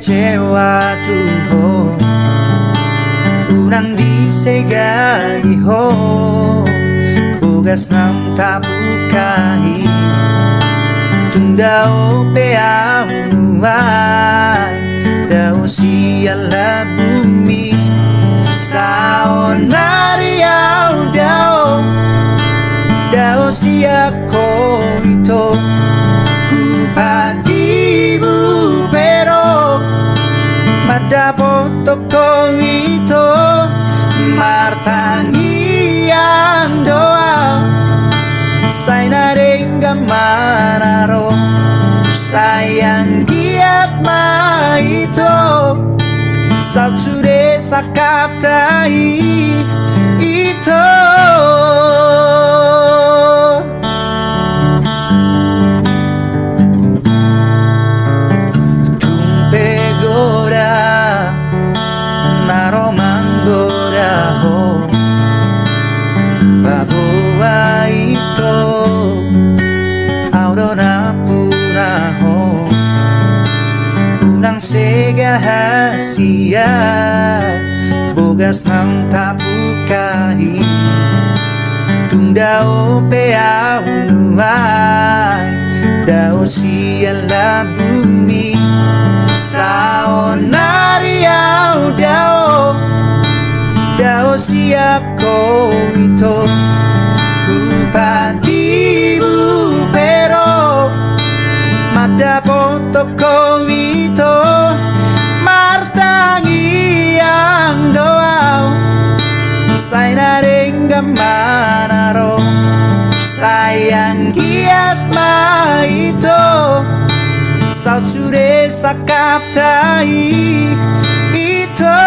kecewa tuh urang disegai ho bogas nang tabukai tunda ope anuai dao siala bumi saonari au dao siako ito kupatibu pero madapoto ito martangi ang doa say naringga manaro sayang giat maito sauture sakaptai ito Baboa ito aurora pura ho unang segahasia bogas nang tabukai tunda ope aunuai dao siala bumi saonari au dao siap ko ito kupatibu pero madapoto ko ito martangi ang doa say naringga manaro sayang giat maito sauture sakaptai ito